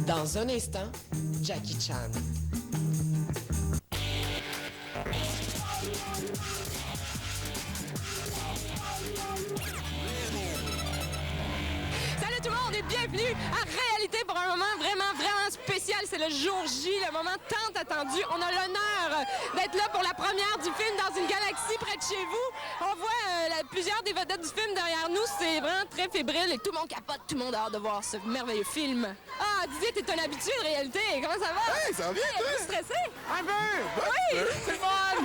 Dans un instant, Jackie Chan. Salut tout le monde et bienvenue à Réalité pour un moment vraiment spécial. C'est le jour J, le moment tant attendu. On a l'honneur d'être là pour la première du film Dans une galaxie près de chez vous. On voit plusieurs des vedettes du film derrière nous. C'est vraiment très fébrile et tout le monde capote. Tout le monde a hâte de voir ce merveilleux film. Ah, Didier, t'es un habitué de Réalité. Comment ça va? Hey, ça va bien, toi? Es-tu stressé? Un peu! Oui! C'est fun!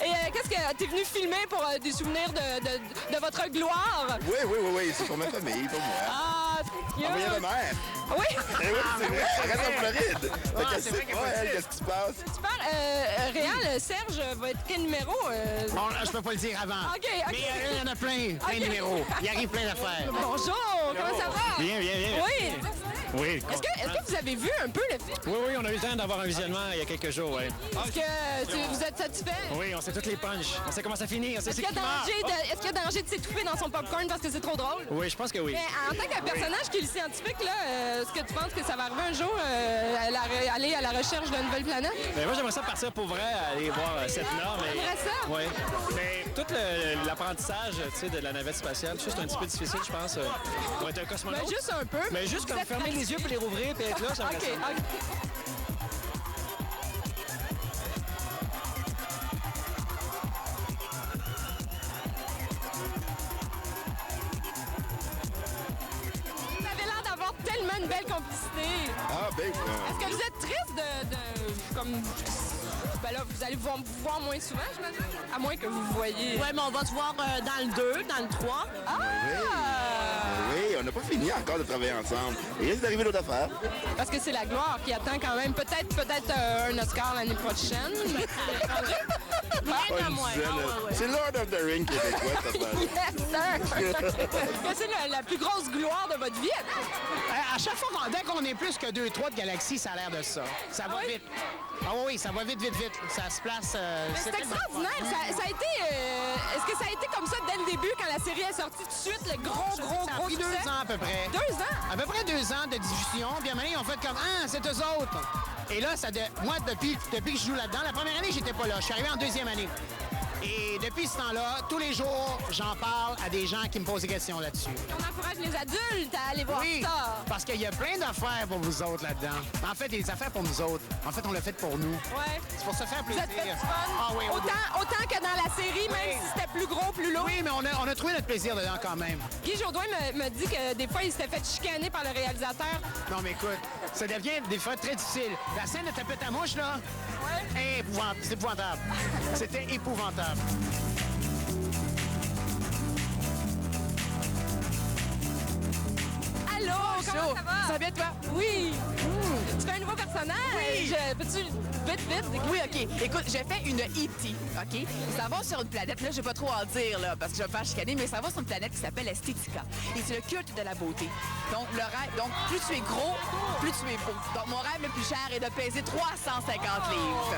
Et qu'est-ce que t'es venu filmer pour des souvenirs de votre gloire? Oui, c'est pour ma famille, pour moi. Ah, c'est cute! Envoyer la mère. Oui! Eh oui, c'est vrai, elle reste en Floride. Fait qu'elle c'est sait vrai qu'elle pas, est elle, qu'est-ce qui se passe. Super. Réal, Serge va être quel numéro? Bon, là, je peux pas le dire avant. OK. Mais il y en a plein OK. de numéros. Il arrive plein d'affaires. Bonjour, comment ça va? Bien. Oui. Oui. Est-ce que vous avez vu un peu le film? Oui, on a eu le temps d'avoir un visionnement il y a quelques jours, oui. Est-ce que vous êtes satisfait? Oui, on sait toutes les punches. On sait comment ça finit. On sait Est-ce c'est qu'il y a qui meurt. est-ce qu'il y a danger de s'étouffer dans son popcorn parce que c'est trop drôle? Oui, je pense que oui. Mais en tant que personnage qui est le scientifique, là, est-ce que tu penses que ça va arriver un jour, aller à la recherche d'une nouvelle planète? Mais moi, j'aimerais ça partir pour vrai, aller voir cette norme. T'aimerais ça? Oui. Mais tout l'apprentissage, tu sais, de la navette spatiale, c'est juste un petit peu difficile, je pense, pour être un cosmonaute. Ben, juste un peu. Mais juste comme Vous êtes fermer les yeux puis les rouvrir puis être là, ça me OK. Vous avez l'air d'avoir tellement une belle complicité. Ah, ben, Est-ce que vous êtes triste comme... Ben là, vous allez vous voir moins souvent, j'imagine? À moins que vous voyez... Ouais, mais on va se voir dans le 2, dans le 3. Ah! oui, on n'a pas fini encore de travailler ensemble. Il risque d'arriver d'autres affaires. Parce que c'est la gloire qui attend quand même. Peut-être un Oscar l'année prochaine. Pas une dizaine. C'est Lord of the Rings québécois, cette affaire. Yes, sir! Est-ce que c'est la plus grosse gloire de votre vie? À chaque fois, dès qu'on est plus que 2-3 de galaxies, ça a l'air de ça. Ça va vite. Ah oui, ça va vite. Ça se place... C'est extraordinaire. Ça a été... Est-ce que ça a été comme ça dès le début, quand la série est sortie tout de suite, le gros Ça a pris 2 succès? ans à peu près. 2 ans? À peu près 2 ans de diffusion. Puis à un moment donné, ils ont fait comme « Ah, c'est eux autres! » Et là, moi, depuis que je joue là-dedans, la première année, j'étais pas là. Je suis arrivé en deuxième année. Et depuis ce temps-là, tous les jours, j'en parle à des gens qui me posent des questions là-dessus. On encourage les adultes à aller voir Oui, ça. parce qu'il y a plein d'affaires pour vous autres là-dedans. En fait, des affaires pour nous autres. En fait, on l'a fait pour nous. Ouais. C'est pour se faire Vous plaisir. êtes fait du fun? Ah oui, oui. Autant que dans la série, même si c'était plus gros, plus lourd. Oui, mais on a trouvé notre plaisir dedans quand même. Guy Jourdouin me dit que des fois, il s'était fait chicaner par le réalisateur. Non, mais écoute, ça devient des fois très difficile. La scène de tapette à mouche, là, c'est épouvantable. C'était épouvantable. Allô, comment ça va? Ça va bien, toi? Oui. Tu fais un nouveau personnage? Oui. Peux-tu vite? Oui, OK. Écoute, j'ai fait une E.T., OK? Ça va sur une planète, là, je vais pas trop en dire, là, parce que je vais me faire chicaner, mais ça va sur une planète qui s'appelle Estetica. Et c'est le culte de la beauté. Donc, plus tu es gros, plus tu es beau. Donc, mon rêve le plus cher est de peser 350 livres.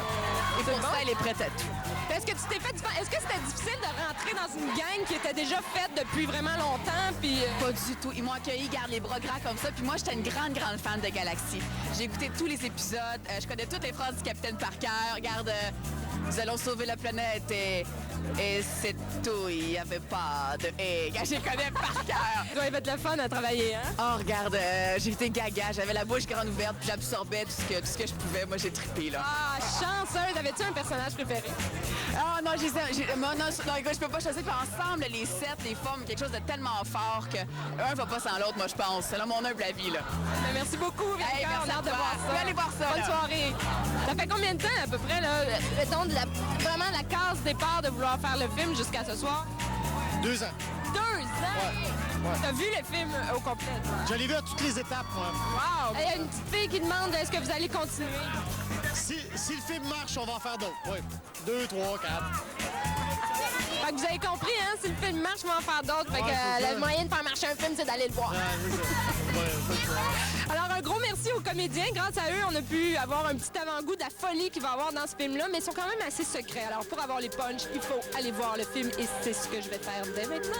Et pour ça, elle est prête à tout. Est-ce que tu t'es fait Est-ce que c'était difficile de rentrer dans une gang qui était déjà faite depuis vraiment longtemps? Puis Pas du tout. Ils m'ont accueilli, garde les bras grands comme ça. Puis moi, j'étais une grande fan de Galaxy. J'ai écouté tous les épisodes. Je connais toutes les phrases du capitaine par cœur. Regarde, nous allons sauver la planète et c'est tout. Il n'y avait pas de et. Je les connais par cœur. ça doit être le fun à travailler, hein? Oh, regarde, j'étais gaga. J'avais la bouche grande ouverte, puis j'absorbais tout ce que je pouvais. Moi, j'ai trippé, là. Ah, chanceuse! Avais-tu un personnage préféré? Ah non, non, écoute, je peux pas choisir. Puis ensemble, les 7, les formes, quelque chose de tellement fort que un va pas sans l'autre, moi, je pense. C'est là mon humble avis, là. Mais merci beaucoup, Bianca. Hey, merci on a hâte de à toi. voir ça. Je vais aller voir ça, Bonne là. soirée. Ça fait combien de temps, à peu près, là, mettons, vraiment la case départ de vouloir faire le film jusqu'à ce soir? 2 ans. 2 ans! T'as vu le film au complet? toi? Je l'ai vu à toutes les étapes, moi. Wow! Il y a une petite fille qui demande est-ce que vous allez continuer? Si le film marche, on va en faire d'autres. Oui. 2, 3, 4. Fait que vous avez compris, hein? Si le film marche, on va en faire d'autres. Fait Ouais, que c'est ça. le moyen de faire marcher un film, c'est d'aller le voir. Alors, un gros merci aux comédiens. Grâce à eux, on a pu avoir un petit avant-goût de la folie qu'il va y avoir dans ce film-là, mais ils sont quand même assez secrets. Alors, pour avoir les punchs, il faut aller voir le film et c'est ce que je vais faire dès maintenant.